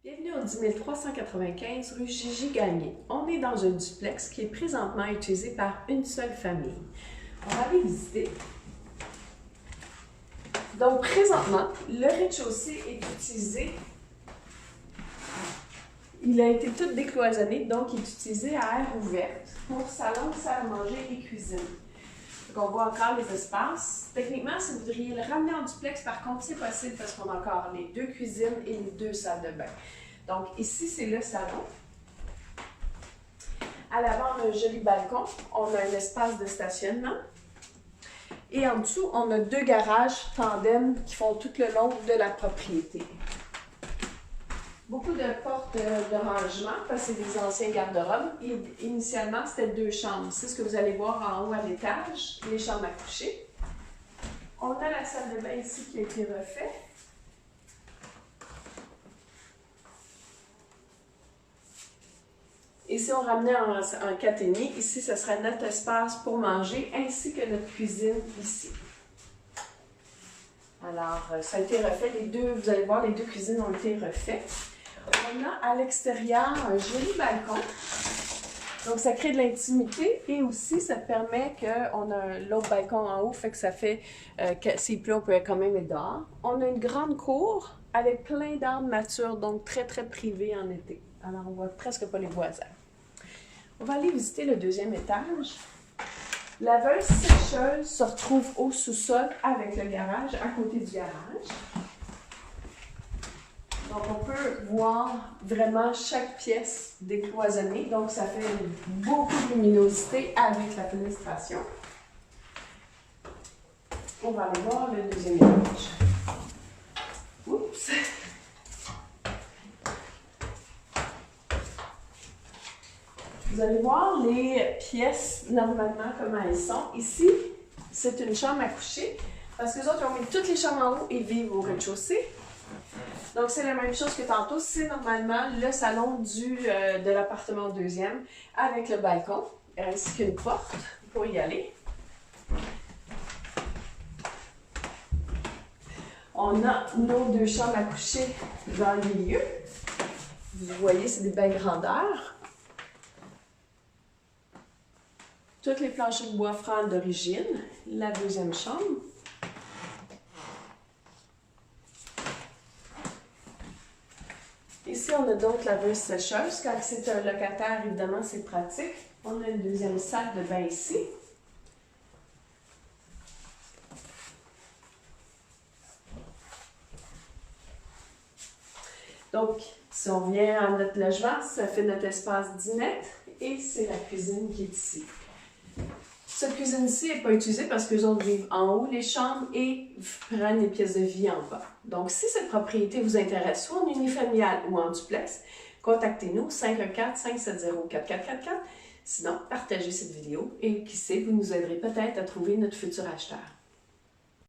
Bienvenue au 10 395 rue Gigi-Gagné. On est dans un duplex qui est présentement utilisé par une seule famille. On va aller visiter. Donc présentement, le rez-de-chaussée est utilisé. Il a été tout décloisonné, donc il est utilisé à air ouverte pour salon, salle à manger et cuisine. Donc on voit encore les espaces. Techniquement, si vous voudriez le ramener en duplex, par contre, c'est possible parce qu'on a encore les deux cuisines et les deux salles de bain. Donc ici, c'est le salon. À l'avant, on a un joli balcon. On a un espace de stationnement. Et en dessous, on a deux garages tandem qui font tout le long de la propriété. Beaucoup de portes de rangement parce que c'est des anciens garde-robes. Initialement, c'était deux chambres. C'est ce que vous allez voir en haut à l'étage, les chambres à coucher. On a la salle de bain ici qui a été refaite. Et si on ramenait en caténie, ici, ce serait notre espace pour manger ainsi que notre cuisine ici. Alors, ça a été refait. Les deux, vous allez voir, les deux cuisines ont été refaites. On a à l'extérieur un joli balcon. Donc, ça crée de l'intimité et aussi, ça permet qu'on a l'autre balcon en haut, fait que ça fait que s'il pleut, on peut quand même être dehors. On a une grande cour avec plein d'arbres matures, donc très, très privé en été. Alors, on ne voit presque pas les voisins. On va aller visiter le deuxième étage. Laveuse sécheuse se retrouve au sous-sol avec le garage, à côté du garage. Donc, on peut voir vraiment chaque pièce décloisonnée. Donc, ça fait beaucoup de luminosité avec la fenestration. On va aller voir le deuxième étage. Oups! Vous allez voir les pièces normalement comment elles sont. Ici, c'est une chambre à coucher parce que les autres ont mis toutes les chambres en haut et vivent au rez-de-chaussée. Donc, c'est la même chose que tantôt. C'est normalement le salon de l'appartement deuxième avec le balcon ainsi qu'une porte pour y aller. On a nos deux chambres à coucher dans le milieu. Vous voyez, c'est des belles grandeurs. Toutes les planchers de bois franc d'origine. La deuxième chambre. Ici, on a donc laveuse sécheuse. Quand c'est un locataire, évidemment, c'est pratique. On a une deuxième salle de bain ici. Donc, si on vient à notre logement, ça fait notre espace dinette et c'est la cuisine qui est ici. Cette cuisine-ci n'est pas utilisée parce qu'eux autres vivent en haut les chambres et prennent les pièces de vie en bas. Donc, si cette propriété vous intéresse, soit en unifamilial ou en duplex, contactez-nous 514-570-4444. Sinon, partagez cette vidéo et qui sait, vous nous aiderez peut-être à trouver notre futur acheteur.